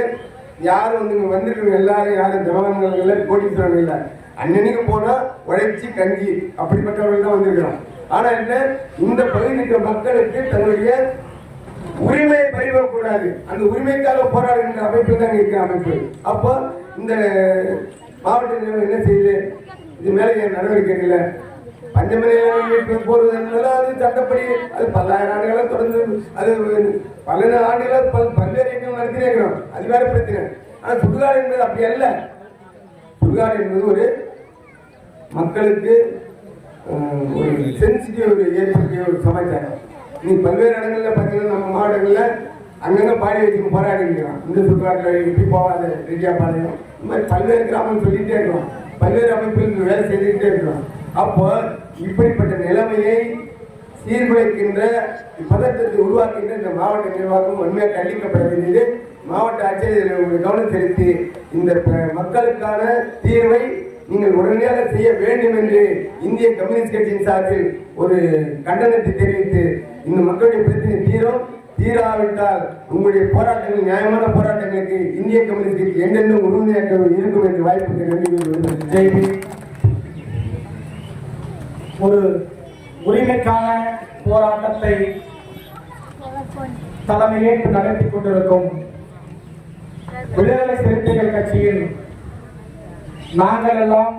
யாரும் வந்து இங்க வந்திருக்கவங்க எல்லாரும் யாரும் ஜனவரங்கள் இல்லை, கோடீஸ்வரர்கள் இல்லை. அன்னன்னைக்கு போனா உழைச்சி கஞ்சி அப்படிப்பட்டவர்கள் தான் வந்திருக்கிறோம். ஆனா என்ன, இந்த பகுதியில் இருக்கிற மக்களுக்கு தன்னுடைய உரிமையை பறிவிடக்கூடாது, அந்த உரிமைக்காக போராடுகின்ற அமைப்பு தான் இருக்கிற அமைப்பு. அப்போ இந்த மாவட்ட நிலையம் என்ன செய்யுது? இது மேலே நடவடிக்கை இல்லை. பஞ்சமலை போடுவதனால அது சட்டப்படி அது 10,000 ஆண்டுகளாக தொடர்ந்து அது 12 ஆண்டுகளாக பல்வேறு இயக்கம் நடத்தினே இருக்கிறோம். அது வேற பிரச்சனை. ஆனா சுடுகாடு என்பது அப்படி அல்ல. சுடுகாடு என்பது ஒரு மக்களுக்கு ஒரு சென்சிட்டிவ் ஏற்படுத்திய ஒரு சமாச்சாரம். நீ பல்வேறு இடங்கள்ல பார்த்தீங்கன்னா நம்ம மாவட்டங்கள்ல அங்கங்க பாடி வச்சுக்கு போராடி இருக்கிறோம். இந்த சுடுகாட்டில் இப்படி போகாத ரெட்டியாபாளையம், இந்த மாதிரி பல்வேறு கிராமம் சொல்லிட்டே இருக்கிறோம். பல்வேறு அமைப்புகளுக்கு வேலை செய்துக்கிட்டே இருக்கிறோம். அப்போ இப்படிப்பட்ட நிலைமையை சீர்குலைக்கின்ற பதற்றத்தை உருவாக்கின்ற இந்த மாவட்ட நிர்வாகம் உண்மையாக கண்டிக்கப்பட வேண்டியது. மாவட்ட ஆட்சியர் கவனம் செலுத்தி இந்த மக்களுக்கான தீர்வை நீங்கள் உடனடியாக செய்ய வேண்டும் என்று இந்திய கம்யூனிஸ்ட் கட்சியின் சார்பில் ஒரு கண்டனத்தை தெரிவித்து இந்த மக்களுடைய பிரச்சனை தீராவிட்டால் உங்களுடைய போராட்டங்கள் நியாயமான போராட்டங்களுக்கு இந்திய கம்யூனிஸ்ட் கட்சி எங்கென்றும் உறுதியாக இருக்கும் என்று வாய்ப்பு ஜெய்பி. ஒரு உரிமைக்கான போராட்டத்தை தலைமையேற்று நடத்தி கொண்டிருக்கும் விடுதலை சிறுத்தைகள் கட்சியில் நாங்கள் எல்லாம்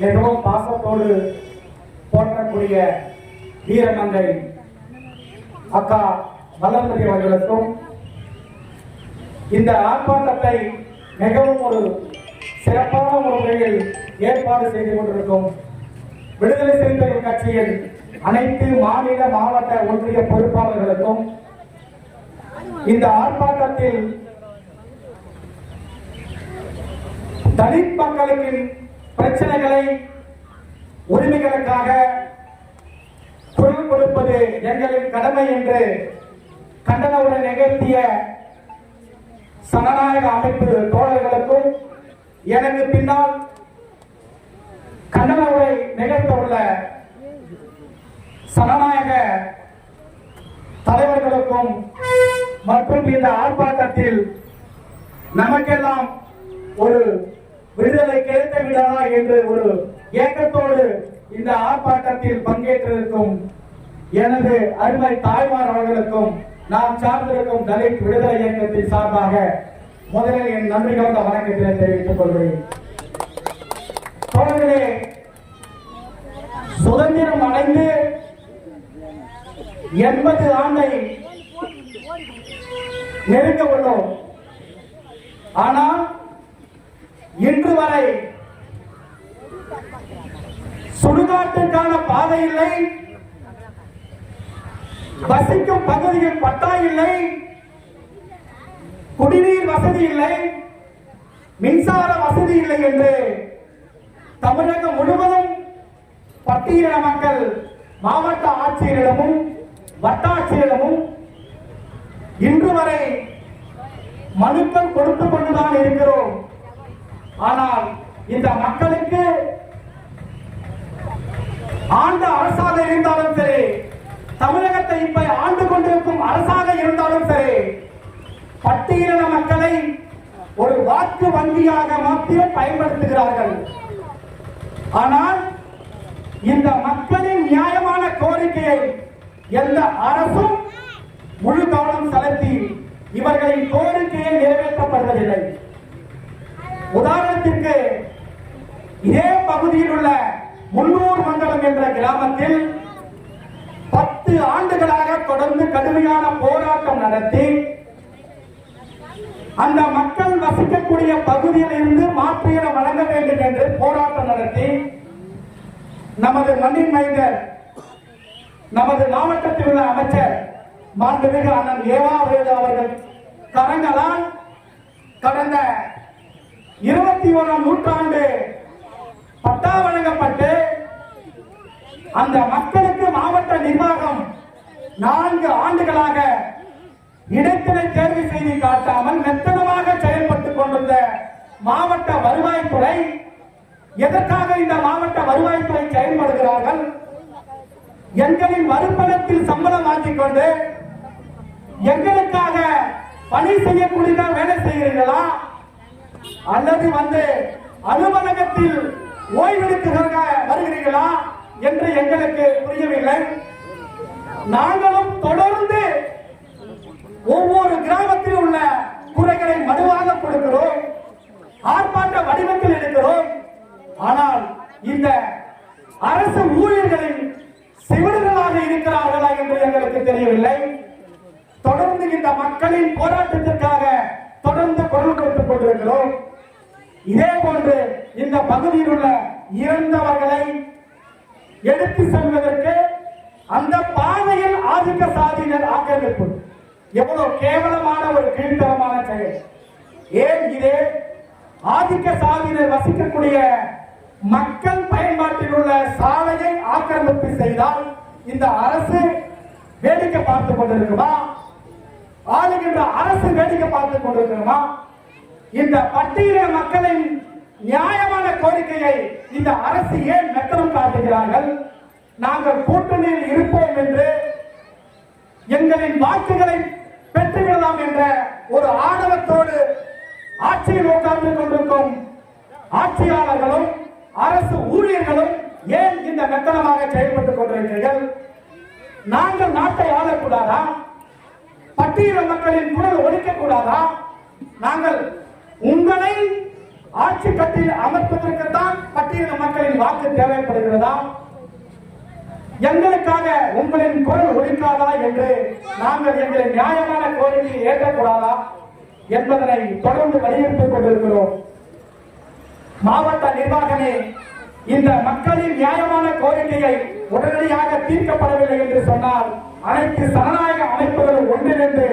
மிகவும் பாசத்தோடு போற்றக்கூடிய வீரமங்கை அக்கா வல்லமதி அவர்களுக்கும் இந்த ஆர்ப்பாட்டத்தை மிகவும் ஒரு சிறப்பான முறையில் ஏற்பாடு செய்து கொண்டிருக்கும் விடுதலை சிறுத்தைகள் கட்சியின் அனைத்து மாநில மாவட்ட ஒன்றிய பொறுப்பாளர்களுக்கும் இந்த ஆர்ப்பாட்டத்தில் தலித் மக்களின் பிரச்சனைகளை உரிமைகளுக்காக குரல் கொடுப்பது எங்களின் கடமை என்று கண்டன உரை நிகழ்த்திய சனநாயக அமைப்பு தோழர்களுக்கும் எனக்கு பின்னால் கண்டன உரை நிகழ்த்த உள்ள சனநாயக தலைவர்களுக்கும் மற்றும் இந்த ஆர்ப்பாட்டத்தில் நமக்கெல்லாம் ஒரு விடுதலை கிடைத்து விடாதா என்று ஒரு ஏக்கத்தோடு இந்த ஆர்ப்பாட்டத்தில் பங்கேற்றிருக்கும் எனது அருமை தாய்மார் அவர்களுக்கும் நாம் சார்ந்திருக்கும் தலித் விடுதலை இயக்கத்தின் சார்பாக முதலில் என் நன்றி கலந்த வணக்கத்தை தெரிவித்துக் கொள்கிறேன். தோழர்களே, சுதந்திரம் அடைந்து 80 ஆண்டை நெருங்க உள்ளோம். ஆனால் இன்று வரை சுடுகாட்டுக்கான பாதை இல்லை, வசிக்கும் பகுதியில் பட்டா இல்லை, குடிநீர் வசதி இல்லை, மின்சார வசதி இல்லை என்று தமிழகம் முழுவதும் பட்டியலின மக்கள் மாவட்ட ஆட்சியரிடமும் வட்டாட்சியரிடமும் இன்று வரை மனுக்கள் கொடுத்துக் கொண்டுதான் இருக்கிறோம். ஆனால் இந்த மக்களுக்கு ஆண்ட அரசாக இருந்தாலும் சரி, தமிழகத்தை இப்ப ஆண்டு கொண்டிருக்கும் அரசாக இருந்தாலும் சரி, பட்டியலின மக்களை ஒரு வாக்கு வங்கியாக மாத்திரம் பயன்படுத்துகிறார்கள். ஆனால் இந்த மக்களின் நியாயமான கோரிக்கையை எந்த அரசும் முழு கவனம் செலுத்தி இவர்களின் கோரிக்கையை நிறைவேற்றப்படுவதில்லை. உதாரணத்திற்கு இதே பகுதியில் உள்ள முன்னூர் மண்டலம் என்ற கிராமத்தில் 10 ஆண்டுகளாக தொடர்ந்து கடுமையான போராட்டம் நடத்தி அந்த மக்கள் வசிக்கக்கூடிய பகுதியில் இருந்து மாற்றிடம் வழங்க வேண்டும் என்று போராட்டம் நடத்தி நமது மண்ணின் மைந்தர் நமது மாவட்டத்தில் உள்ள அமைச்சர் மாண்புமிகு அண்ணன் ஏவா வேலு அவர்கள் கரங்களால் கடந்த 21ஆம் நூற்றாண்டு பட்டா வழங்கப்பட்டு அந்த மக்களுக்கு மாவட்ட நிர்வாகம் 4 ஆண்டுகளாக இடத்தினை தேர்வு செய்து காட்டாமல் மெத்தனமாக செயல்பட்டுக் கொண்டிருந்த மாவட்ட வருவாய்த்துறை எதற்காக இந்த மாவட்ட வருவாய்த்துறை செயல்படுகிறார்கள்? எங்களின் வருமானத்தில் சம்பளம் வாங்கிக் கொண்டு எங்களுக்காக பணி செய்யக்கூடிய வேலை செய்கிறீர்களா அல்லது வந்து அலுவலகத்தில் ஓய்வெடுக்க வருகிறீர்களா என்று எங்களுக்கு புரியவில்லை. நாங்களும் தொடர்ந்து ஒவ்வொரு கிராமத்தில் உள்ள குறைகளை மனுவாக கொடுக்கிறோம், ஆர்ப்பாட்ட வடிவத்தில் எடுக்கிறோம். ஆனால் இந்த அரசு ஊழியர்களின் சிவிலர்களாக இருக்கிறார்களா என்று எங்களுக்கு தெரியவில்லை. தொடர்ந்து இந்த மக்களின் போராட்டத்திற்காக தொடர்ந்து குரல் கொடுத்துக் கொண்டிருக்கிறோம். இதே போன்று இந்த பகுதியில் உள்ள இறந்தவர்களை எடுத்து செல்வதற்கு அந்த பாதையில் ஆதிக்க சாதியினர் ஆக்கிரமிப்பு எவ்வளவு கேவலமான ஒரு கீழ்த்தரமான செயல். ஏன் இதே ஆதிக்க சாதியினர் வசிக்கக்கூடிய மக்கள் பயன்பாட்டில் உள்ள சாலையை ஆக்கிரமிப்பு செய்தால் இந்த அரசு வேடிக்கை பார்த்துக் கொண்டிருக்குமா? ஆளுகின்ற அரசு வேடிக்கை பார்த்துக் கொண்டிருக்கிறோமா? இந்த பட்டியலின மக்களின் நியாயமான கோரிக்கையை இந்த அரசு ஏன் மெத்தனம் காட்டுகிறார்கள்? நாங்கள் கூட்டணியில் இருப்போம் என்று எங்களின் வாக்குகளை பெற்றுவிடலாம் என்ற ஒரு ஆணவத்தோடு ஆட்சியில் உட்கார்ந்து கொண்டிருக்கும் ஆட்சியாளர்களும் அரசு ஊழியர்களும் ஏன் இந்த மெத்தனமாக செயல்பட்டுக் கொண்டிருக்கிறீர்கள்? நாங்கள் நாட்டை ஆளக்கூடாதா? பட்டியல மக்களின் குரல் ஒழிக்கக்கூடாதா? நாங்கள் உங்களை ஆட்சி கட்டில் அமர்ப்பதற்குத்தான் பட்டியல மக்களின் வாக்கு தேவைப்படுகிறதா? எங்களுக்காக உங்களின் குரல் ஒழிக்காதா என்று நாங்கள் எங்களின் நியாயமான கோரிக்கையை ஏற்கக்கூடாதா என்பதனை தொடர்ந்து வலியுறுத்திக் கொண்டிருக்கிறோம். மாவட்ட நிர்வாகமே இந்த மக்களின் நியாயமான கோரிக்கையை உடனடியாக தீர்க்கப்படவில்லை என்று சொன்னால் அனைத்து சனநாயக அமைப்புகளும் ஒன்றிணைந்து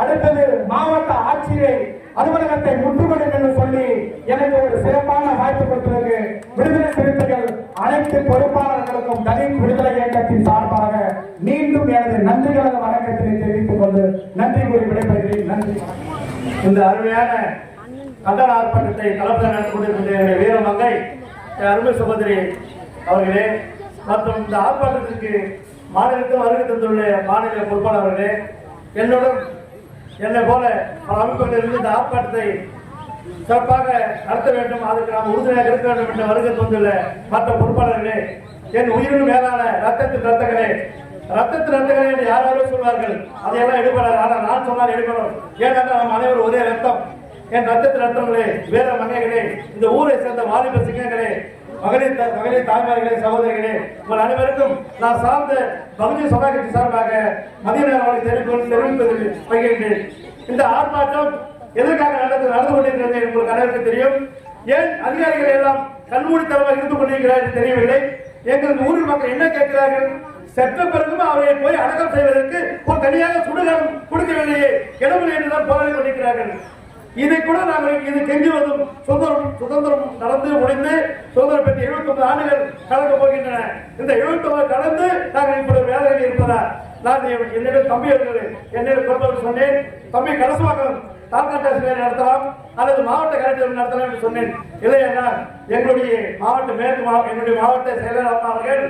அடுத்தது மாவட்ட ஆட்சியை அலுவலகத்தை முற்றுகொடும் என்று சொல்லி எனக்கு ஒரு சிறப்பான வாய்ப்பு கொடுத்ததற்கு விடுதலை சிறுத்தைகள் அனைத்து பொறுப்பாளர்களுக்கும் தலித் விடுதலை இயக்கத்தின் சார்பாக மீண்டும் எனது நன்றிகளது வணக்கத்தினை தெரிவித்துக் கொண்டு நன்றி கூறி விடைபெறுகிறேன். நன்றி. இந்த அருமையான கண்டன ஆர்ப்பாட்டத்தை தலைமையில் நடத்தி கொண்டிருக்கின்ற வீரமங்கை அருமை சகோதரி அவர்களே மற்றும் இந்த ஆர்ப்பாட்டத்திற்கு மாநிலத்தில் வருகை தந்துள்ள மாநில பொறுப்பாளர் அவர்களே, என்னுடன் என்னை போல பல அமைப்புகளிலிருந்து இந்த ஆர்ப்பாட்டத்தை சிறப்பாக நடத்த வேண்டும், அதற்கு நாம் உறுதுணையாக இருக்க வேண்டும் என்று வருகை தந்துள்ள மற்ற பொறுப்பாளர்களே, என் உயிரினும் மேலான ரத்தத்தின் ரத்தங்களே, ரத்தத்தின் ரத்தங்களே என்று யாராலும் சொல்வார்கள், அதையெல்லாம் எடுப்படாது. ஆனால் நான் சொன்னால் எடுப்படும். ஏனென்றால் நாம் அனைவரும் ஒரே ரத்தம். என் ரத்தத்தின் ரத்தங்களே, வேற மங்கைகளே, இந்த ஊரை சேர்ந்த வாலிப சிங்கங்களே, மகளிர் தாய்மார்களே, சகோதரிகளே, உங்கள் அனைவருக்கும் நான் சார்ந்த பகுதி சபா கட்சி சார்பாக மதிய நேரம் தெரிவிப்பதில் பகிர்கிறேன். இந்த ஆர்ப்பாட்டம் எதற்காக நடந்து கொண்டிருக்கிறது உங்களுக்கு அனைவருக்கு தெரியும். ஏன் அதிகாரிகள் எல்லாம் கண்மூடித்தனமாக இருந்து கொண்டிருக்கிறார்கள் தெரியவில்லை. எங்கள் ஊரில் மக்கள் என்ன கேட்கிறார்கள்? சென்ற பிறகும் அவரை போய் அடக்கம் செய்வதற்கு ஒரு தனியாக சுடுகாடு கொடுக்கவில்லையே, இடமில்லை என்றுதான் போராடி கொண்டிருக்கிறார்கள். இதை கூட நாங்கள் இது கெஞ்சுவதும் சுதந்திரம் நடந்து முடிந்து சுதந்திரம் பெற்ற 79 ஆண்டுகள் கடக்க போகின்றன. இந்த 79 கடந்து நாங்கள் இப்படி வேலையில் இருப்பதா? நான் என்னிடம் தம்பி என்னிடம் கொடுப்பது சொன்னேன், தம்பி கலசுவாக்கம் தாலுகா நடத்தலாம் அல்லது மாவட்ட கலெக்டர் நடத்தலாம் என்று சொன்னேன். இல்லையா, எங்களுடைய என்னுடைய மாவட்ட செயலாளர் அவர்கள்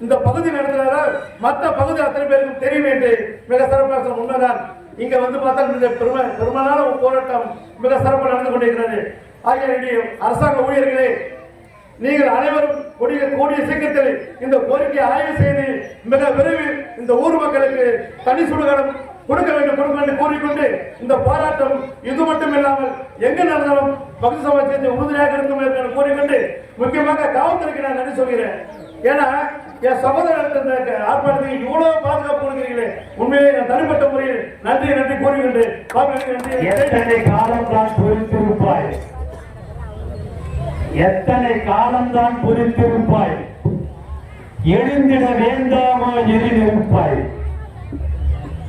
இந்த பகுதி நடத்தினார், மற்ற பகுதி அத்தனை பேருக்கும் தெரியும் என்று மிக சிறப்பாக உண்மைதான். இங்க வந்து பார்த்தா இந்த பெரும்பாலான போராட்டம் மிக சிறப்பாக நடந்து கொண்டிருக்கிறது. ஆகிய அரசாங்க ஊழியர்களே, நீங்கள் அனைவரும் கூடிய சீக்கிரத்தில் இந்த கோரிக்கையை ஆய்வு செய்து மிக விரைவில் இந்த ஊர் மக்களுக்கு தனி சுடுகாடு கொடுக்க வேண்டும் என்று கூறிக்கொண்டு இந்த போராட்டம் இது மட்டும் இல்லாமல் எங்க நடந்தாலும் பகுதி சமாஜத்தை உறுதியாக இருக்கும் என்று கூறிக்கொண்டு முக்கியமாக காவல்துறைக்கு நான் நன்றி சொல்கிறேன். ஏன்னா என் சகோதரர் ஆர்ப்பாட்டத்துக்கு இவ்வளவு பாதுகாப்பு கொடுக்கிறீங்களே, உண்மையிலே நான் தனிப்பட்ட முறையில் நன்றி கூறுகின்றேன். எத்தனை காலம்தான் பொறுத்திருப்பாய், எத்தனை காலம்தான் பொறுத்திருப்பாய், எழுந்திட வேண்டாமா எரிந்திருப்பாய்.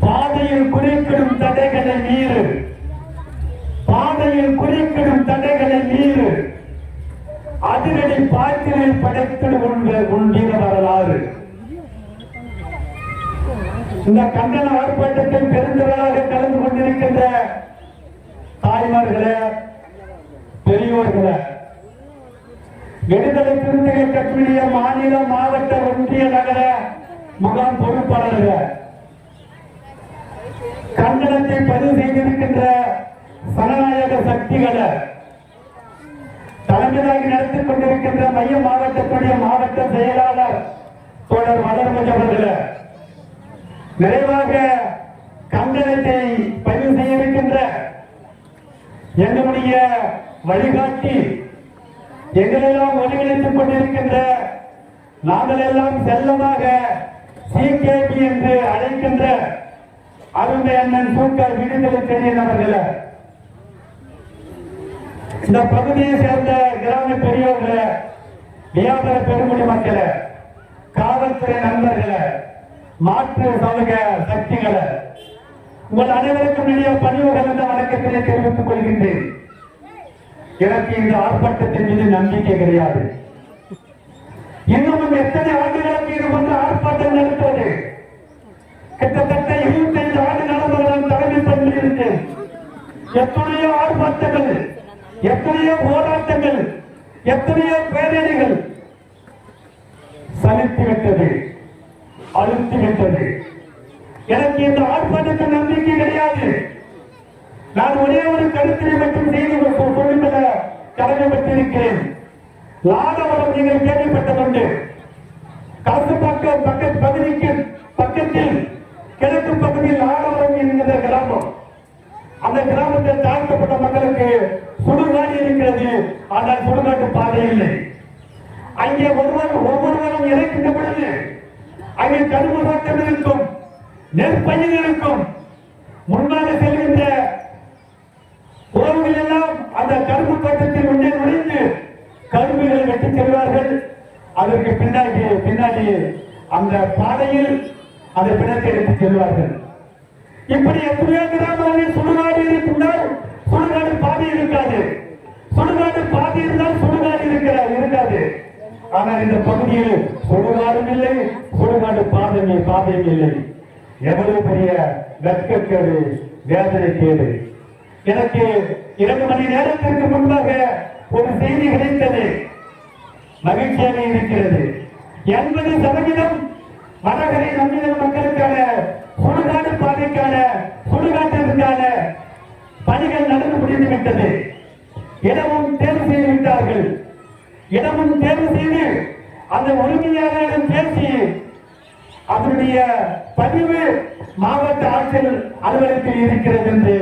பாதையில் குறிப்பிடும் தடைகளை மீறு, பாதையில் குறிப்பிடும் தடைகளை மீறு. அதிரடி பாய்ச்சலில் படைத்தது உன் வீர வரலாறு. இந்த கண்டன ஆர்ப்பாட்டத்தில் பெருந்தவராக கலந்து கொண்டிருக்கின்ற தாய்மார்களே, பெரியோர்களே, விடுதலை சிறுத்தைகள் கட்சியுடைய மாநில மாவட்ட ஒன்றிய நகர முகாம் பொறுப்பாளர்கள், கண்டனத்தை பதிவு செய்திருக்கின்ற சனநாயக சக்திகளை, தலைமையாக நடத்திக் கொண்டிருக்கின்ற மைய மாவட்டத்துடைய மாவட்ட செயலாளர் தொடர் வளர்மதி அவர்கள், நிறைவாக கண்டனத்தை பதிவு செய்திருக்கின்ற எங்களுடைய வழிகாட்டி, எங்களெல்லாம் ஒருங்கிணைத்துக் கொண்டிருக்கின்ற, நாங்கள் எல்லாம் செல்லமாக சிகேபி என்று அழைக்கின்ற அருமை அண்ணன் சூக்கர் விடுதலை தெரியன் அவர்கள், இந்த பகுதியை சேர்ந்த கிராம பெரியவர்கள, வியாபார பெருமொழி மக்கள, காவல்துறை நண்பர்கள, மாற்று சமூக சக்திகள, உங்கள் அனைவருக்கும் இடையே பணிவு கலந்த வணக்கத்தினை தெரிவித்துக் கொள்கின்றேன். எனக்கு இந்த ஆர்ப்பாட்டத்தின் மீது நம்பிக்கை கிடையாது. இன்னமும் எத்தனை ஆண்டுகளுக்கு இது போன்ற ஆர்ப்பாட்டம் நடத்துவது? கிட்டத்தட்ட 25 ஆண்டு நடந்தவர்கள் தலைமை பண்ணியிருந்தேன். எத்தனையோ ஆர்ப்பாட்டங்கள், எத்தனையோ போராட்டங்கள், எத்தனையோ பேரணிகள் சலித்துவிட்டது, அழுத்திவிட்டது. எனக்கு இந்த ஆர்ப்பாட்டத்தில் நம்பிக்கை கிடையாது. நான் ஒரே ஒரு கருத்தினை மட்டும் செய்து கொள்ளுகிற கடமை பெற்றிருக்கிறேன். லாடவரம் நீங்கள் கேள்விப்பட்டதுண்டு. கலசுப்பாக்கம் பகுதிக்கு பக்கத்தில் கிழக்கு பகுதியில் லாடவரம் என்கிற கிராமம். அந்த கிராமத்தில் தாழ்த்தப்பட்ட மக்களுக்கு சுடுகாடு இருக்கிறது, ஆனால் சுடுகாட்டு பாதை இல்லை. அங்கே ஒவ்வொருவரும் இறக்கின்ற பொழுது அங்கே கரும்பு இருக்கும், நெற்பயிர் இருக்கும். முன்னாக செல்கின்ற உறவுகள் எல்லாம் அந்த கரும்பு தோட்டத்தில் உள்ளே நுழைந்து கரும்புகளை வெட்டி செல்வார்கள். அதற்கு பின்னாடி அந்த பாதையில் அந்த பிணத்தை எடுத்து செல்வார்கள். இப்படி எத்தனையோ கிராமங்களில் சுடுகாடு இருக்கின்றால் சுடுகாடு பாதை இருக்காது, சுடுகாடு பாதை இருந்தால் சுடுகாடு இருக்காது. ஆனால் இந்த பகுதியில் சுடுகாடும் இல்லை, சுடுகாடு பாதையும் இல்லை. எவ்வளவு பெரிய வெட்கக்கேடு, வேதனை கேடு. எனக்கு 2 மணி நேரத்திற்கு முன்பாக ஒரு செய்தி கிடைத்தது. மகிழ்ச்சியாக இருக்கிறது. 80% வடகரை நம்பினர் மக்களுக்கான சுடுகாடு பாதைக்கான சுடுகாட்டிற்கான பணிகள் நடந்து முடிந்துவிட்டது. இடமும் தேர்வு செய்து விட்டார்கள். இடமும் தேர்வு செய்து அந்த உரிமையாளரிடம் பேசி அதனுடைய பதிவு மாவட்ட ஆட்சியர் அலுவலகத்தில் இருக்கிறது என்று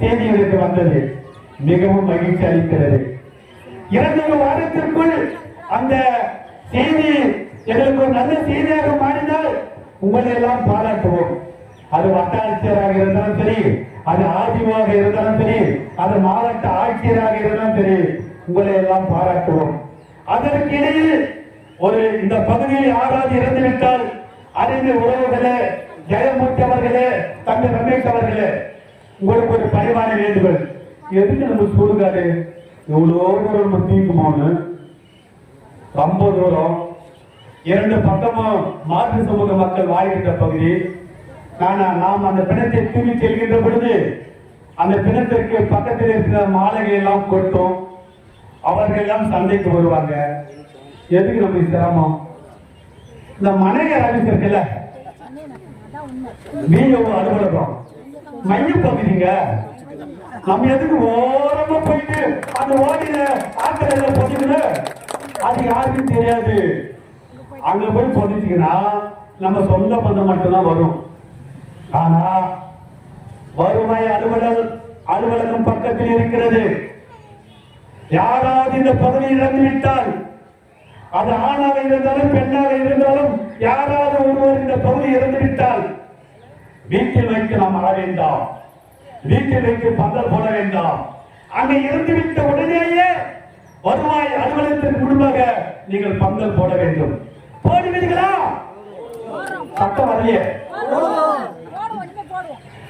செய்தி எனக்கு வந்தது. மிகவும் மகிழ்ச்சி அளிக்கிறது. 2 வாரத்திற்குள் அந்த செய்தி எங்களுக்கு ஒரு நல்ல செய்தியாக மாறினால் உங்களை எல்லாம் பாராட்டுவோம். அது வட்ட ஆட்சியராக இருந்தாலும் சரி, அது ஆர்டிஓவாக இருந்தாலும் சரி, அது மாவட்ட ஆட்சியராக இருந்தாலும் சரி, உங்களை எல்லாம் பாராட்டுவோம். அதற்கு இடையில் ஒரு இந்த பகுதியில் யாராவது இறந்துவிட்டால் அறிந்த உறவுகளே, ஜெயமூர்த்தி அவர்களே, தம்பி ரமேஷ் அவர்களே, உங்களுக்கு ஒரு பரிவான வேண்டுகோள். எதுக்கு நம்ம சுடுகாடு எவ்வளோ தூரம் தீக்குமான்னு ரொம்ப தூரம் 2 பக்கமும் மாற்று சமூக மக்கள் வாழ்கின்ற பகுதி. நாம் அந்த பிணத்தை தூக்கி செல்கின்ற பொழுது அந்த பிணத்திற்கு பக்கத்தில் இருக்கிற மாலைகள் எல்லாம் கொட்டும். அவர்கள் எல்லாம் சந்தைக்கு வருவாங்க. எதுக்கு நம்ம சிரமம்? இந்த மனைகர் ஆபீஸ் இருக்குல்ல, நீங்க அலுவலகம் மைய பகுதிங்க. நம்ம எதுக்கு ஓரமா போயிட்டு அந்த ஓடின ஆட்கள் போட்டுக்கல, அது யாருக்கும் தெரியாது. அங்க போய் சொல்லிட்டீங்கன்னா நம்ம சொந்த பந்தம் மட்டும்தான் வரும். ஆனா வருவாய் அலுவலகம் பக்கத்தில் இருக்கிறது. யாராவது இந்த பகுதியில் இறந்து விட்டால், அது ஆணாக இருந்தாலும் பெண்ணாக இருந்தாலும், யாராவது ஒருவர் இந்த பகுதி இறந்து விட்டால் வீட்டில் வைத்து நாம் அழ வேண்டாம், வீட்டில் வைத்து பந்தல் போட வேண்டாம். அங்கே இறந்துவிட்ட உடனேயே வருவாய் அலுவலகத்திற்கு முன்பாக நீங்கள் பந்தல் போட வேண்டும். போடுவீர்களா? சட்டம் வரலையே.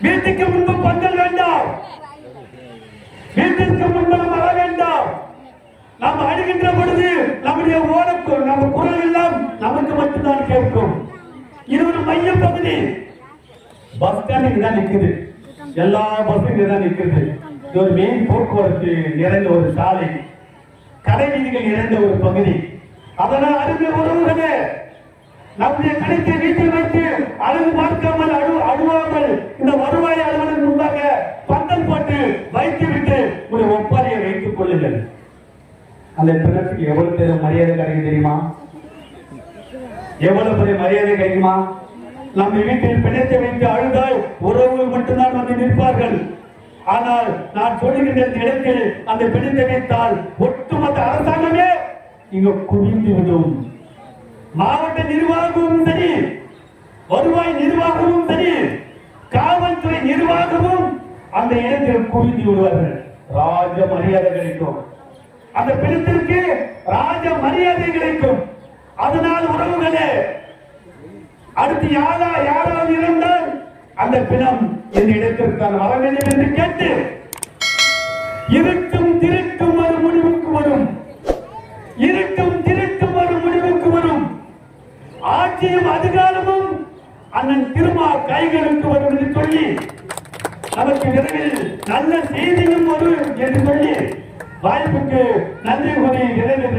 வீட்டுக்கு முன்பு பந்தல் வேண்டாம், வீட்டிற்கு முன்பு நாம் அழ வேண்டாம். நாம் அழுகின்ற பொழுது நம்முடைய ஓடக்கும் நம்ம குரல் எல்லாம் நமக்கு மட்டும்தான் கேட்கும். இது ஒரு மைய பகுதி. பஸ் ஸ்டாண்ட் தான் நிற்குது, எல்லா பஸ்ஸும் இங்கதான் நிற்குது. இது ஒரு மெயின் போக்குவரத்து நிறைந்த ஒரு சாலை, கடை வீதிகள் நிறைந்த ஒரு பகுதி. அதனால் அருமை உறவுகளே, நம்முடைய கணக்கை வீட்டில் வைத்து அழகு பார்க்காமல் அழுவாமல் இந்த வருவாய் அலுவலகம் முன்பாக பந்தல் போட்டு வைத்து விட்டு ஒரு ஒப்பாரியை வைத்துக் கொள்ளுங்கள். அந்த பிணத்துக்கு எவ்வளவு பெரிய மரியாதை கிடைக்கும் தெரியுமா? எவ்வளவு பெரிய மரியாதை கிடைக்குமா? நம்ம வீட்டில் பிணத்தை வைத்து அழுதால் உறவுகள் மட்டும்தான் வந்து நிற்பார்கள். ஆனால் நான் சொல்லுகின்ற இடத்தில் அந்த பிணத்தை வைத்தால் ஒட்டுமொத்த அரசாங்கமே இங்க குவிந்து விடும். மாவட்ட நிர்வாகமும் சரி, வருவாய் நிர்வாகமும் சரி, காவல்துறை நிர்வாகமும் அந்த இடத்தில் குவிந்து விடுவார்கள். ராஜ மரியாதை கிடைக்கும். அந்த பிணத்திற்கு ராஜ மரியாதை கிடைக்கும். அதனால் உறவுகளே, அடுத்து யாராவது இருந்தால் அந்த பிணம் இந்த இடத்திற்கான வர வேண்டும் என்று கேட்டு இருட்டும் திருட்டும் ஒரு முடிவுக்கு வரும். இருட்டும் திருட்டும் ஒரு முடிவுக்கு வரும். ஆட்சியும் அதிகாரமும் அண்ணன் திருமா கைகளுக்கு வரும் என்று சொல்லி நமக்கு விரைவில் நல்ல செய்தியும் வரும் என்று சொல்லி வாய்ப்புக்கு நன்றி கூறி விரைவில்